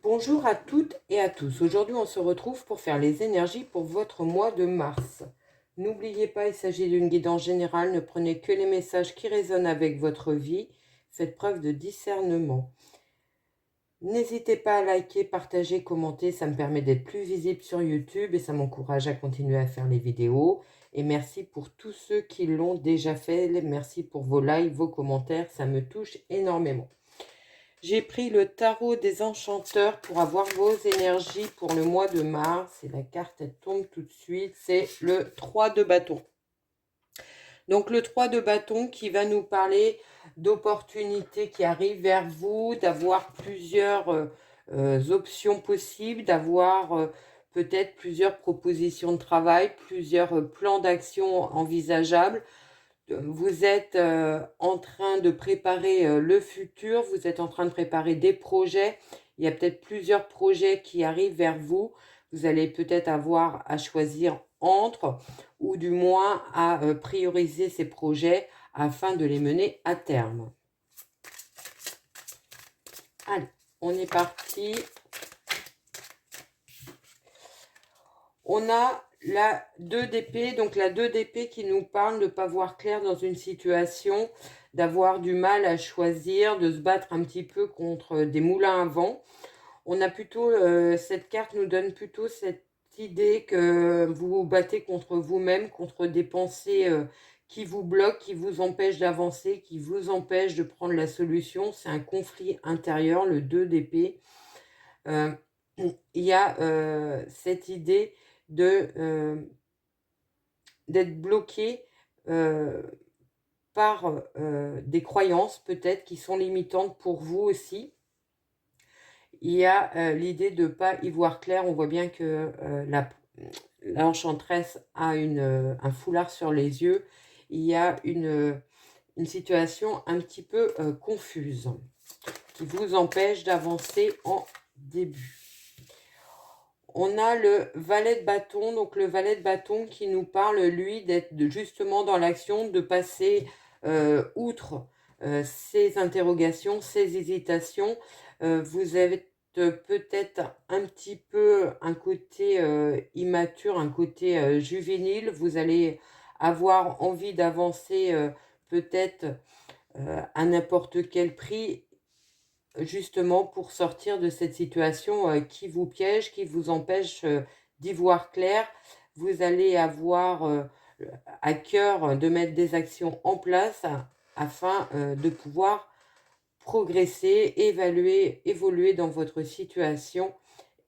Bonjour à toutes et à tous. Aujourd'hui, on se retrouve pour faire les énergies pour votre mois de mars. N'oubliez pas, il s'agit d'une guidance générale. Ne prenez que les messages qui résonnent avec votre vie. Faites preuve de discernement. N'hésitez pas à liker, partager, commenter. Ça me permet d'être plus visible sur YouTube et ça m'encourage à continuer à faire les vidéos. Et merci pour tous ceux qui l'ont déjà fait. Merci pour vos likes, vos commentaires. Ça me touche énormément. J'ai pris le tarot des enchanteurs pour avoir vos énergies pour le mois de mars. Et la carte, elle tombe tout de suite. C'est le 3 de bâton. Donc le 3 de bâton qui va nous parler d'opportunités qui arrivent vers vous, d'avoir plusieurs options possibles, d'avoir peut-être plusieurs propositions de travail, plusieurs plans d'action envisageables. Vous êtes en train de préparer le futur, vous êtes en train de préparer des projets. Il y a peut-être plusieurs projets qui arrivent vers vous. Vous allez peut-être avoir à choisir entre, ou du moins à prioriser ces projets afin de les mener à terme. Allez, on est parti. On a la 2 d'épée, donc la 2 d'épée qui nous parle de ne pas voir clair dans une situation, d'avoir du mal à choisir, de se battre un petit peu contre des moulins à vent. On a plutôt, cette carte nous donne plutôt cette idée que vous vous battez contre vous-même, contre des pensées qui vous bloquent, qui vous empêchent d'avancer, qui vous empêchent de prendre la solution. C'est un conflit intérieur, le 2 d'épée. Il y a cette idée d'être bloqué par des croyances peut-être qui sont limitantes pour vous aussi. Il y a l'idée de ne pas y voir clair. On voit bien que l'enchanteresse a un foulard sur les yeux. Il y a une situation un petit peu confuse qui vous empêche d'avancer en début. On a le valet de bâton, donc le valet de bâton qui nous parle, lui, d'être justement dans l'action, de passer outre ces interrogations, ces hésitations. Vous avez peut-être un petit peu un côté immature, un côté juvénile. Vous allez avoir envie d'avancer peut-être à n'importe quel prix, justement pour sortir de cette situation qui vous piège, qui vous empêche d'y voir clair. Vous allez avoir à cœur de mettre des actions en place afin de pouvoir progresser, évoluer dans votre situation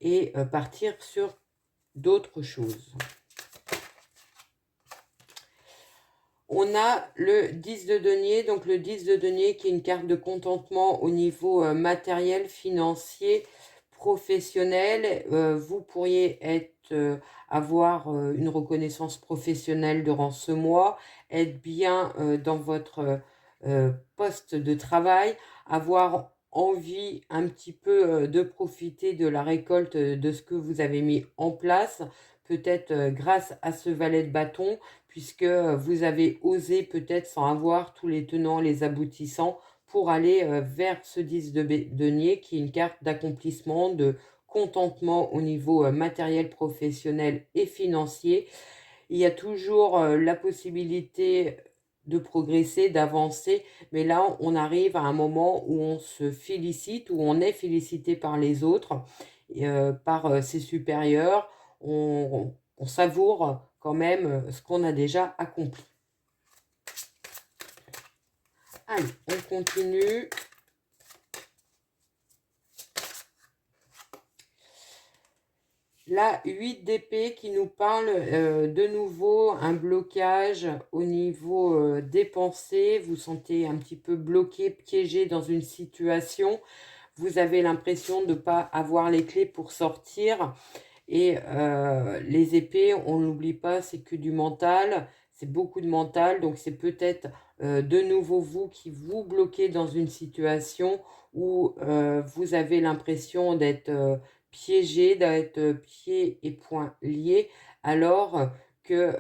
et partir sur d'autres choses. On a le 10 de denier, donc le 10 de denier qui est une carte de contentement au niveau matériel, financier, professionnel. Vous pourriez avoir une reconnaissance professionnelle durant ce mois, être bien dans votre poste de travail, avoir envie un petit peu de profiter de la récolte de ce que vous avez mis en place, peut-être grâce à ce valet de bâton, puisque vous avez osé peut-être sans avoir tous les tenants, les aboutissants, pour aller vers ce 10 de denier qui est une carte d'accomplissement, de contentement au niveau matériel, professionnel et financier. Il y a toujours la possibilité de progresser, d'avancer, mais là on arrive à un moment où on se félicite, où on est félicité par les autres, par ses supérieurs. On savoure quand même ce qu'on a déjà accompli. Allez, on continue. La 8 d'épée qui nous parle de nouveau un blocage au niveau des pensées. Vous sentez un petit peu bloqué, piégé dans une situation. Vous avez l'impression de ne pas avoir les clés pour sortir. Et les épées, on ne l'oublie pas, c'est que du mental. C'est beaucoup de mental. Donc c'est peut-être de nouveau vous qui vous bloquez dans une situation où vous avez l'impression d'être piégé, d'être pieds et poings liés, alors que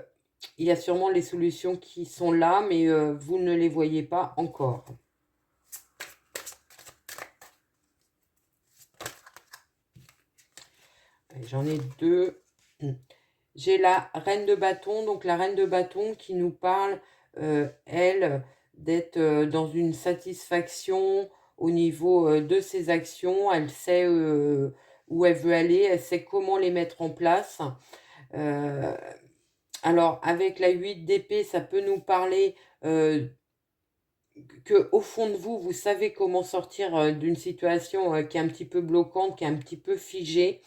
il y a sûrement les solutions qui sont là, mais vous ne les voyez pas encore. J'en ai deux. J'ai la reine de bâton, donc la reine de bâton qui nous parle, elle, d'être dans une satisfaction au niveau de ses actions. Elle sait où elle veut aller, elle sait comment les mettre en place. Euh, alors, avec la 8 d'épée, ça peut nous parler que au fond de vous, vous savez comment sortir d'une situation qui est un petit peu bloquante, qui est un petit peu figée.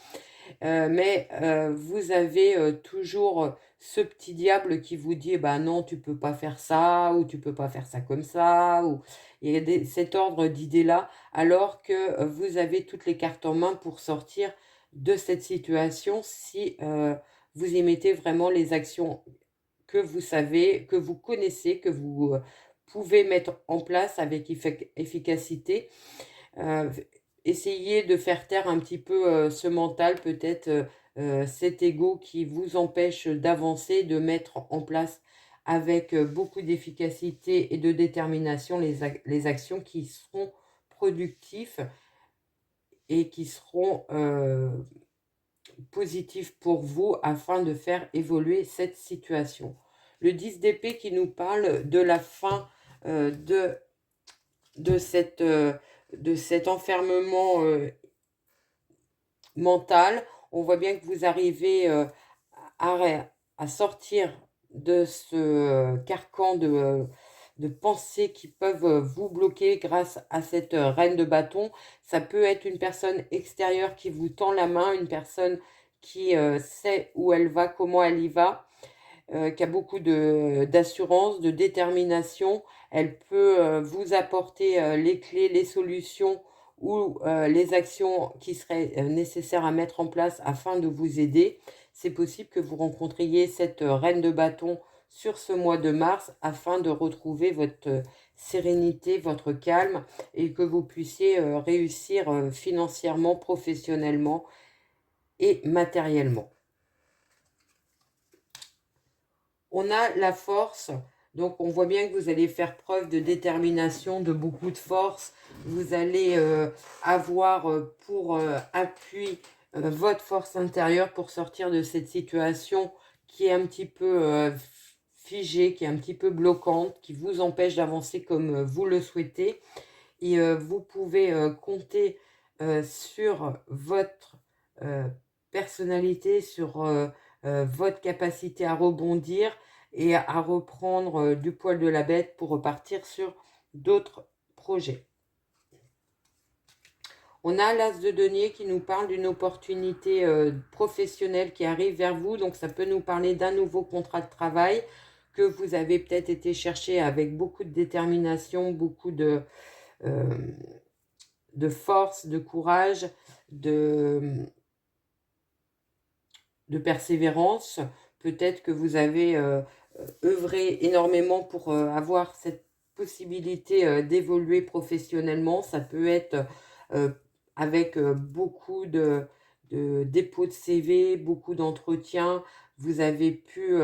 Mais vous avez toujours ce petit diable qui vous dit, bah non, tu peux pas faire ça, ou tu peux pas faire ça comme ça, ou il y a cet ordre d'idées-là, alors que vous avez toutes les cartes en main pour sortir de cette situation si vous y mettez vraiment les actions que vous savez, que vous connaissez, que vous pouvez mettre en place avec efficacité. Euh, Essayez de faire taire un petit peu ce mental, peut-être cet ego qui vous empêche d'avancer, de mettre en place avec beaucoup d'efficacité et de détermination les actions qui seront productives et qui seront positives pour vous afin de faire évoluer cette situation. Le 10 d'épée qui nous parle de la fin de de cette, de cet enfermement mental. On voit bien que vous arrivez à sortir de ce carcan de pensées qui peuvent vous bloquer grâce à cette reine de bâton. Ça peut être une personne extérieure qui vous tend la main, une personne qui sait où elle va, comment elle y va, qui a beaucoup d'assurance, de détermination. Elle peut vous apporter les clés, les solutions ou les actions qui seraient nécessaires à mettre en place afin de vous aider. C'est possible que vous rencontriez cette reine de bâton sur ce mois de mars afin de retrouver votre sérénité, votre calme et que vous puissiez réussir financièrement, professionnellement et matériellement. On a la force, donc on voit bien que vous allez faire preuve de détermination, de beaucoup de force. Vous allez avoir pour appui votre force intérieure pour sortir de cette situation qui est un petit peu figée, qui est un petit peu bloquante, qui vous empêche d'avancer comme vous le souhaitez. Et vous pouvez compter sur votre personnalité, sur votre capacité à rebondir et à reprendre du poil de la bête pour repartir sur d'autres projets. On a l'As de denier qui nous parle d'une opportunité professionnelle qui arrive vers vous. Donc ça peut nous parler d'un nouveau contrat de travail que vous avez peut-être été chercher avec beaucoup de détermination, beaucoup de force, de courage, de persévérance. Peut-être que vous avez œuvré énormément pour avoir cette possibilité d'évoluer professionnellement. Ça peut être avec beaucoup de dépôts de CV, beaucoup d'entretiens. Vous avez pu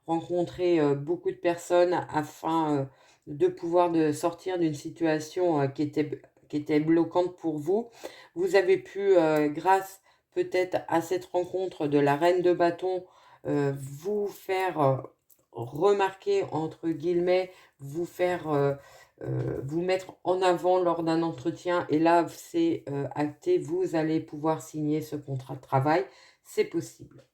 rencontrer beaucoup de personnes afin de pouvoir sortir d'une situation qui était bloquante pour vous. Vous avez pu, grâce peut-être à cette rencontre de la reine de bâton, vous faire remarquer, entre guillemets, vous faire vous mettre en avant lors d'un entretien. Et là, c'est acté, vous allez pouvoir signer ce contrat de travail. C'est possible.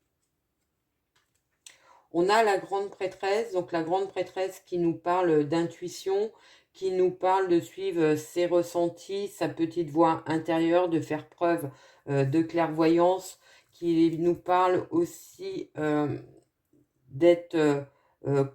On a la grande prêtresse, donc la grande prêtresse qui nous parle d'intuition, qui nous parle de suivre ses ressentis, sa petite voix intérieure, de faire preuve de clairvoyance, qui nous parle aussi d'être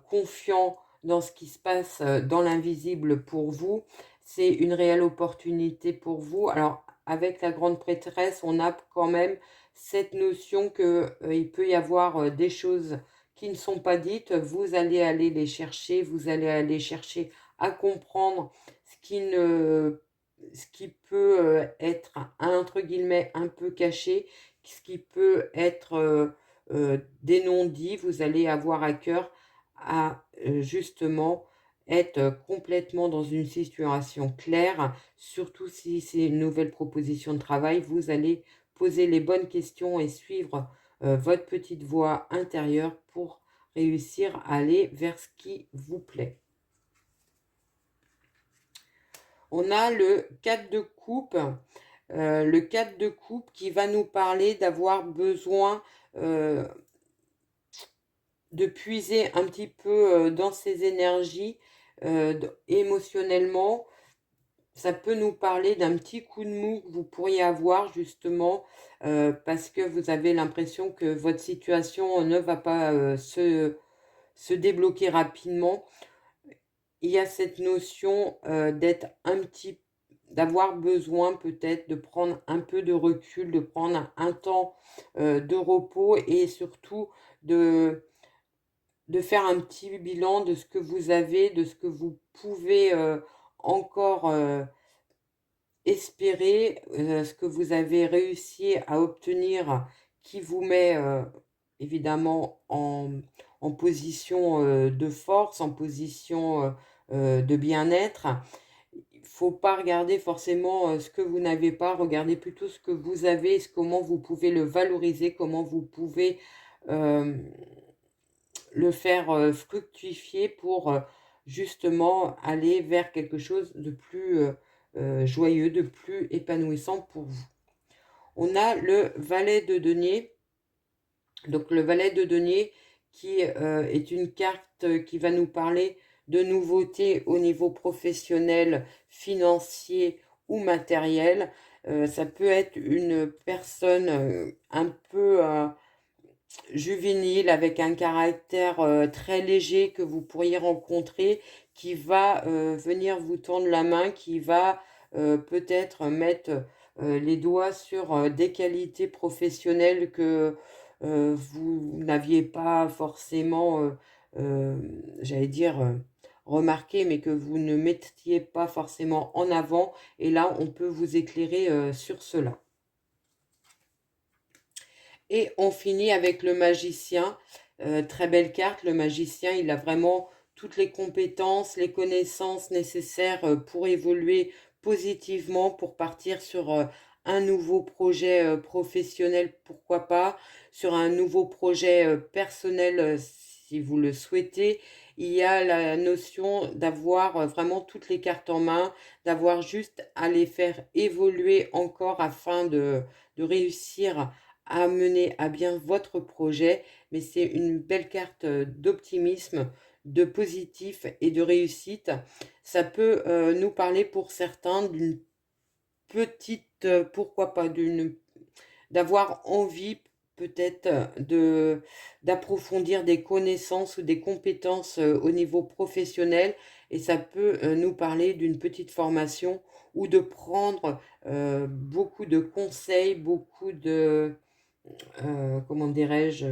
confiant dans ce qui se passe dans l'invisible pour vous. C'est une réelle opportunité pour vous. Alors, avec la grande prêtresse, on a quand même cette notion qu'il peut y avoir des choses qui ne sont pas dites. Vous allez aller les chercher, vous allez aller chercher à comprendre ce qui peut être, entre guillemets, un peu caché, ce qui peut être des non-dits. Vous allez avoir à cœur à justement être complètement dans une situation claire, surtout si c'est une nouvelle proposition de travail. Vous allez poser les bonnes questions et suivre votre petite voix intérieure pour réussir à aller vers ce qui vous plaît. On a le 4 de coupe. Le 4 de coupe qui va nous parler d'avoir besoin de puiser un petit peu dans ses énergies émotionnellement. Ça peut nous parler d'un petit coup de mou que vous pourriez avoir justement parce que vous avez l'impression que votre situation ne va pas se débloquer rapidement. Il y a cette notion d'avoir besoin peut-être de prendre un peu de recul, de prendre un temps de repos et surtout de faire un petit bilan de ce que vous avez, de ce que vous pouvez encore espérer, ce que vous avez réussi à obtenir qui vous met évidemment en position de force, en position de bien-être. Il ne faut pas regarder forcément ce que vous n'avez pas, regardez plutôt ce que vous avez, comment vous pouvez le valoriser, comment vous pouvez le faire fructifier pour justement aller vers quelque chose de plus joyeux, de plus épanouissant pour vous. On a le valet de denier. Donc le valet de denier qui est une carte qui va nous parler de nouveautés au niveau professionnel, financier ou matériel. Ça peut être une personne un peu juvénile avec un caractère très léger que vous pourriez rencontrer qui va venir vous tendre la main, qui va peut-être mettre les doigts sur des qualités professionnelles que vous n'aviez pas forcément, j'allais dire, remarqué, mais que vous ne mettiez pas forcément en avant. Et là, on peut vous éclairer sur cela. Et on finit avec le magicien. Très belle carte. Le magicien, il a vraiment toutes les compétences, les connaissances nécessaires pour évoluer positivement, pour partir sur un nouveau projet professionnel, pourquoi pas, sur un nouveau projet personnel si vous le souhaitez. Il y a la notion d'avoir vraiment toutes les cartes en main, d'avoir juste à les faire évoluer encore afin de réussir à mener à bien votre projet, mais c'est une belle carte d'optimisme, de positif et de réussite. Ça peut nous parler pour certains d'une petite, pourquoi pas, d'avoir envie peut-être d'approfondir des connaissances ou des compétences au niveau professionnel, et ça peut nous parler d'une petite formation ou de prendre beaucoup de conseils, beaucoup de comment dirais-je,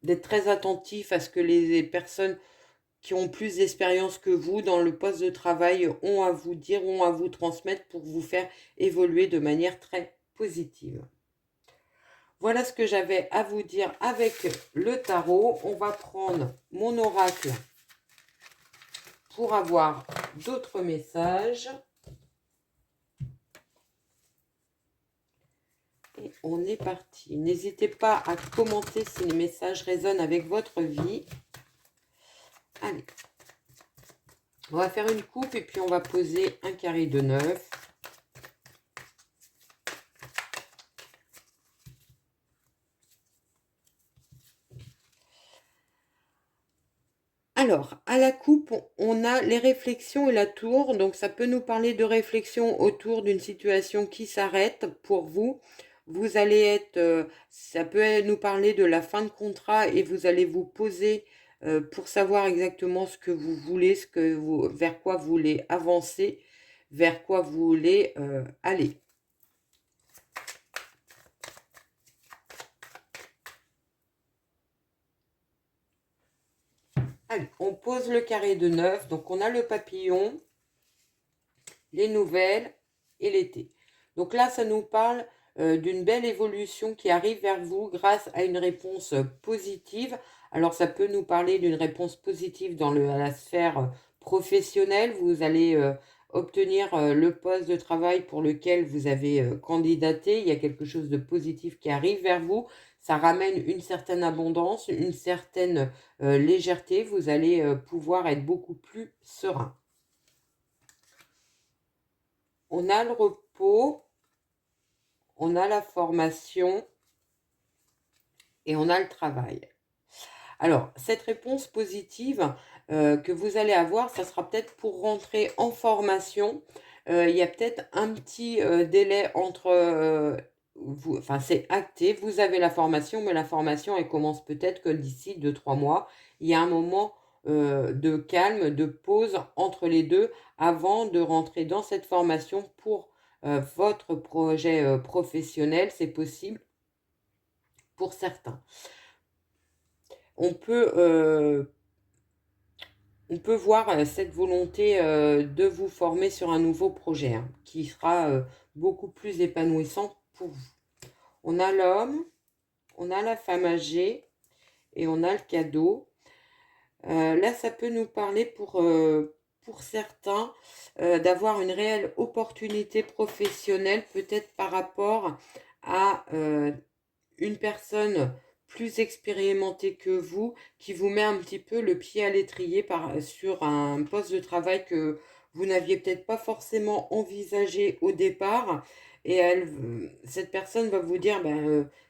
d'être très attentif à ce que les personnes qui ont plus d'expérience que vous dans le poste de travail ont à vous dire, ont à vous transmettre pour vous faire évoluer de manière très positive. Voilà ce que j'avais à vous dire avec le tarot. On va prendre mon oracle pour avoir d'autres messages. Et on est parti. N'hésitez pas à commenter si les messages résonnent avec votre vie. Allez. On va faire une coupe et puis on va poser un carré de 9. Alors, à la coupe, on a les réflexions et la tour. Donc, ça peut nous parler de réflexion autour d'une situation qui s'arrête pour vous. Vous allez être, ça peut nous parler de la fin de contrat et vous allez vous poser pour savoir exactement ce que vous voulez, vers quoi vous voulez avancer, vers quoi vous voulez aller. Allez, on pose le carré de 9. Donc, on a le papillon, les nouvelles et l'été. Donc là, ça nous parle d'une belle évolution qui arrive vers vous grâce à une réponse positive. Alors, ça peut nous parler d'une réponse positive dans la sphère professionnelle. Vous allez obtenir le poste de travail pour lequel vous avez candidaté. Il y a quelque chose de positif qui arrive vers vous. Ça ramène une certaine abondance, une certaine légèreté. Vous allez pouvoir être beaucoup plus serein. On a le repos, on a la formation et on a le travail. Alors, cette réponse positive que vous allez avoir, ça sera peut-être pour rentrer en formation. Il y a peut-être un petit délai entre vous, enfin c'est acté, vous avez la formation, mais la formation, elle commence peut-être que d'ici 2-3 mois. Il y a un moment de calme, de pause entre les deux avant de rentrer dans cette formation pour votre projet professionnel. C'est possible pour certains. On peut voir cette volonté de vous former sur un nouveau projet qui sera beaucoup plus épanouissant pour vous. On a l'homme, on a la femme âgée et on a le cadeau. Là, ça peut nous parler pour certains d'avoir une réelle opportunité professionnelle, peut-être par rapport à une personne plus expérimentée que vous, qui vous met un petit peu le pied à l'étrier sur un poste de travail que vous n'aviez peut-être pas forcément envisagé au départ. Et cette personne va vous dire,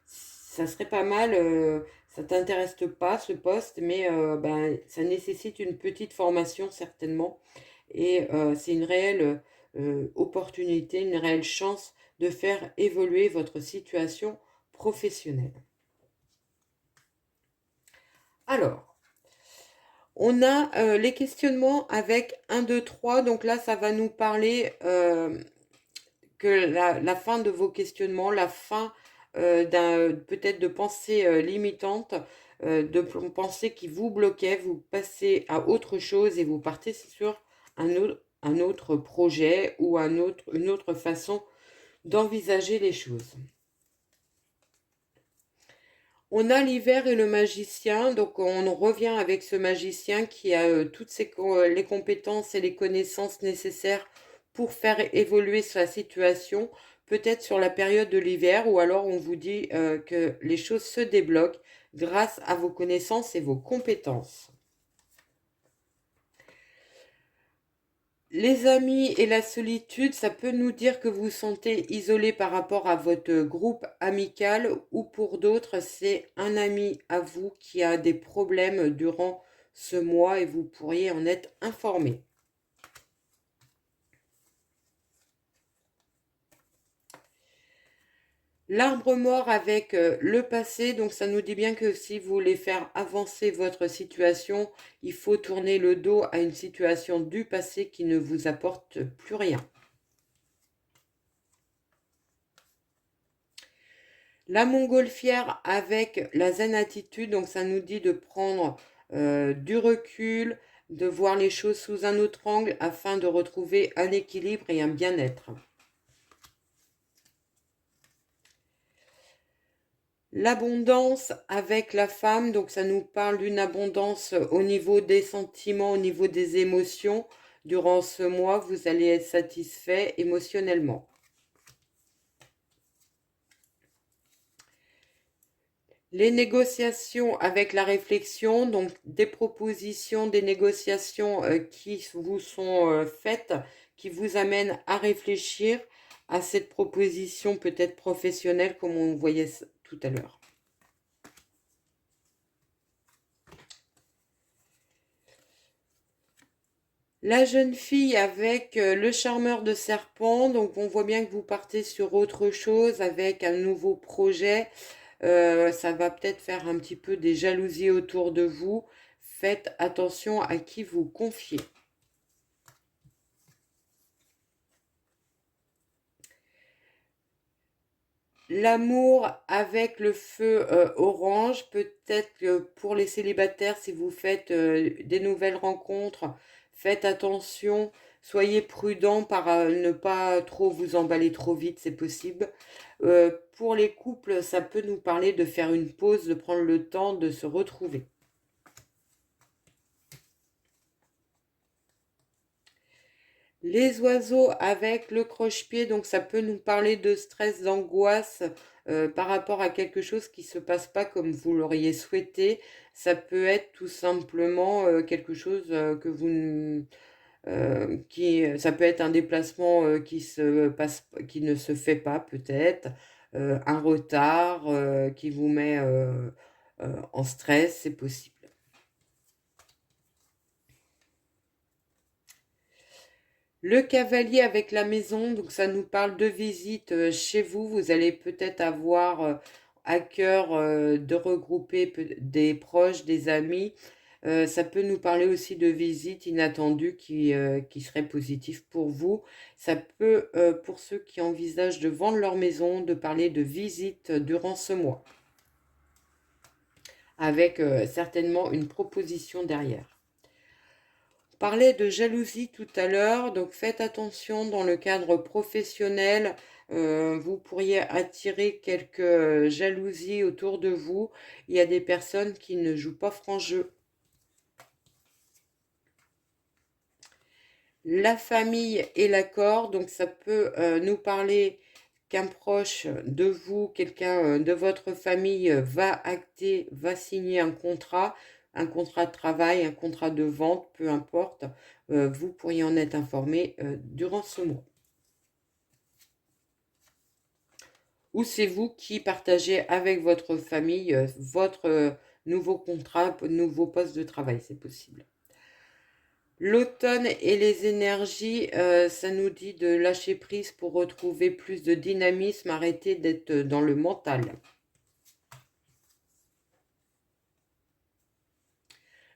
ça serait pas mal, ça t'intéresse pas ce poste, mais ça nécessite une petite formation certainement. Et c'est une réelle opportunité, une réelle chance de faire évoluer votre situation professionnelle. Alors, on a les questionnements avec 1, 2, 3. Donc là, ça va nous parler que la fin de vos questionnements, la fin peut-être de pensées limitantes, de pensées qui vous bloquaient, vous passez à autre chose et vous partez sur un autre projet ou une autre façon d'envisager les choses. On a l'hiver et le magicien, donc on revient avec ce magicien qui a toutes les compétences et les connaissances nécessaires pour faire évoluer sa situation, peut-être sur la période de l'hiver, ou alors on vous dit que les choses se débloquent grâce à vos connaissances et vos compétences. Les amis et la solitude, ça peut nous dire que vous vous sentez isolé par rapport à votre groupe amical, ou pour d'autres, c'est un ami à vous qui a des problèmes durant ce mois et vous pourriez en être informé. L'arbre mort avec le passé, donc ça nous dit bien que si vous voulez faire avancer votre situation, il faut tourner le dos à une situation du passé qui ne vous apporte plus rien. La montgolfière avec la zen attitude, donc ça nous dit de prendre du recul, de voir les choses sous un autre angle afin de retrouver un équilibre et un bien-être. L'abondance avec la femme, donc ça nous parle d'une abondance au niveau des sentiments, au niveau des émotions. Durant ce mois, vous allez être satisfait émotionnellement. Les négociations avec la réflexion, donc des propositions, des négociations qui vous sont faites, qui vous amènent à réfléchir à cette proposition peut-être professionnelle comme on voyait tout à l'heure. La jeune fille avec le charmeur de serpent, donc on voit bien que vous partez sur autre chose avec un nouveau projet. Ça va peut-être faire un petit peu des jalousies autour de vous. Faites attention à qui vous confiez. L'amour avec le feu orange, peut-être que pour les célibataires, si vous faites des nouvelles rencontres, faites attention, soyez prudent par ne pas trop vous emballer trop vite, c'est possible. Pour les couples, ça peut nous parler de faire une pause, de prendre le temps de se retrouver. Les oiseaux avec le croche-pied, donc ça peut nous parler de stress, d'angoisse par rapport à quelque chose qui ne se passe pas comme vous l'auriez souhaité. Ça peut être tout simplement quelque chose que vous ça peut être un déplacement qui ne se fait pas peut-être, un retard qui vous met en stress, c'est possible. Le cavalier avec la maison, donc ça nous parle de visite chez vous. Vous allez peut-être avoir à cœur de regrouper des proches, des amis. Ça peut nous parler aussi de visites inattendues qui seraient positives pour vous. Ça peut, pour ceux qui envisagent de vendre leur maison, de parler de visites durant ce mois, avec certainement une proposition derrière. On parlait de jalousie tout à l'heure, donc faites attention dans le cadre professionnel. Vous pourriez attirer quelques jalousies autour de vous. Il y a des personnes qui ne jouent pas franc jeu. La famille et l'accord, donc ça peut nous parler qu'un proche de vous, quelqu'un de votre famille va signer un contrat de travail, un contrat de vente, peu importe. Vous pourriez en être informé durant ce mois. Ou c'est vous qui partagez avec votre famille votre nouveau contrat, nouveau poste de travail, c'est possible. L'automne et les énergies, ça nous dit de lâcher prise pour retrouver plus de dynamisme, arrêter d'être dans le mental.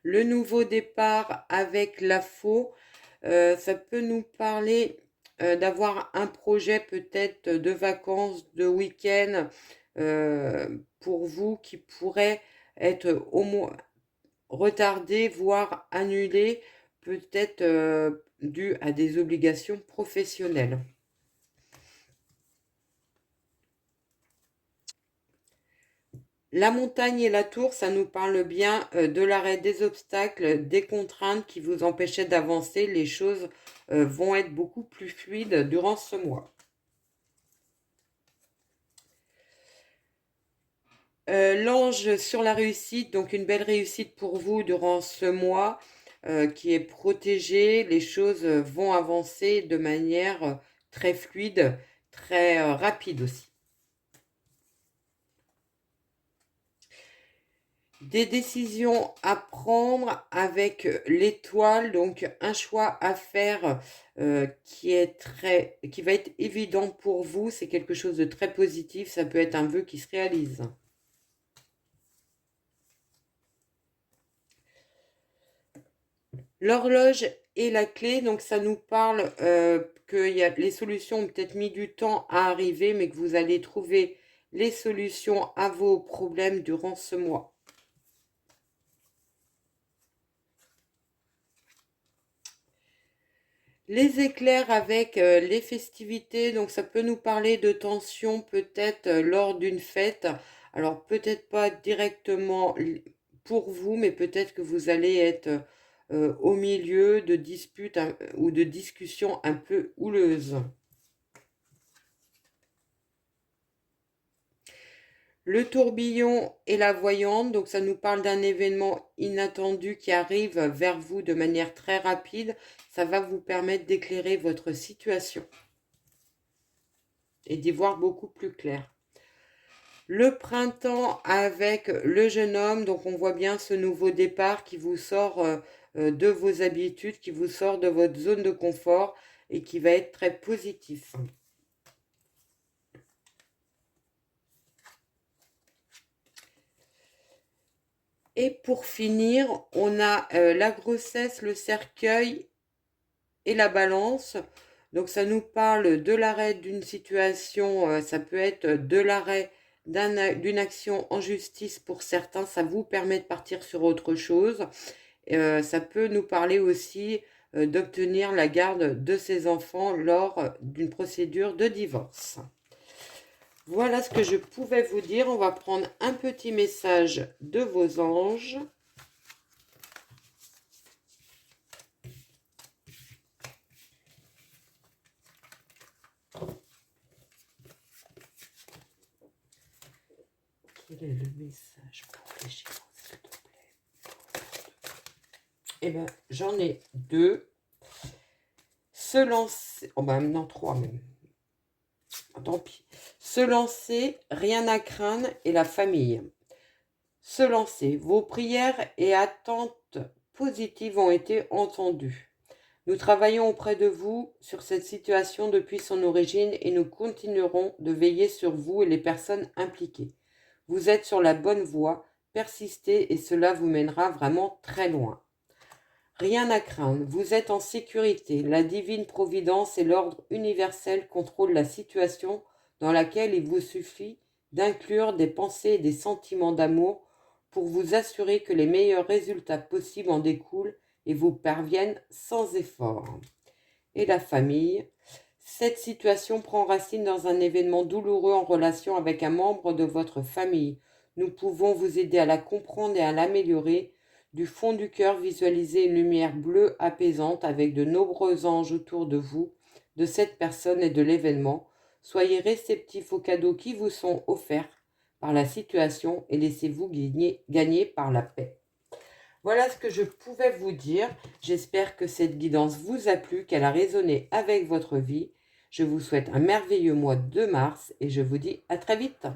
Le nouveau départ avec la faux, ça peut nous parler d'avoir un projet peut-être de vacances, de week-end pour vous qui pourrait être au moins retardé, voire annulé, peut-être dû à des obligations professionnelles. La montagne et la tour, ça nous parle bien de l'arrêt des obstacles, des contraintes qui vous empêchaient d'avancer. Les choses vont être beaucoup plus fluides durant ce mois. L'ange sur la réussite, donc une belle réussite pour vous durant ce mois qui est protégé. Les choses vont avancer de manière très fluide, très rapide aussi. Des décisions à prendre avec l'étoile, donc un choix à faire qui va être évident pour vous. C'est quelque chose de très positif. Ça peut être un vœu qui se réalise. L'horloge et la clé, donc ça nous parle que les solutions ont peut-être mis du temps à arriver, mais que vous allez trouver les solutions à vos problèmes durant ce mois. Les éclairs avec les festivités, donc ça peut nous parler de tension peut-être lors d'une fête. Alors peut-être pas directement pour vous, mais peut-être que vous allez être au milieu de disputes ou de discussions un peu houleuses. Le tourbillon et la voyante, donc ça nous parle d'un événement inattendu qui arrive vers vous de manière très rapide. Ça va vous permettre d'éclairer votre situation et d'y voir beaucoup plus clair. Le printemps avec le jeune homme, donc on voit bien ce nouveau départ qui vous sort de vos habitudes, qui vous sort de votre zone de confort et qui va être très positif. Et pour finir, on a la grossesse, le cercueil et la balance. Donc ça nous parle de l'arrêt d'une situation, ça peut être de l'arrêt d'une action en justice pour certains, ça vous permet de partir sur autre chose. Ça peut nous parler aussi d'obtenir la garde de ses enfants lors d'une procédure de divorce. Voilà ce que je pouvais vous dire. On va prendre un petit message de vos anges. Quel est le message pour les Gémeaux, s'il te plaît? Eh bien, j'en ai 2. Se lancer... Oh ben non, 3 même. Tant pis. Se lancer, rien à craindre, et la famille. Se lancer. Vos prières et attentes positives ont été entendues. Nous travaillons auprès de vous sur cette situation depuis son origine et nous continuerons de veiller sur vous et les personnes impliquées. Vous êtes sur la bonne voie, persistez et cela vous mènera vraiment très loin. Rien à craindre, vous êtes en sécurité. La divine providence et l'ordre universel contrôlent la situation dans laquelle il vous suffit d'inclure des pensées et des sentiments d'amour pour vous assurer que les meilleurs résultats possibles en découlent et vous parviennent sans effort. Et la famille, cette situation prend racine dans un événement douloureux en relation avec un membre de votre famille. Nous pouvons vous aider à la comprendre et à l'améliorer. Du fond du cœur, visualisez une lumière bleue apaisante avec de nombreux anges autour de vous, de cette personne et de l'événement. Soyez réceptifs aux cadeaux qui vous sont offerts par la situation et laissez-vous gagner par la paix. Voilà ce que je pouvais vous dire. J'espère que cette guidance vous a plu, qu'elle a résonné avec votre vie. Je vous souhaite un merveilleux mois de mars et je vous dis à très vite.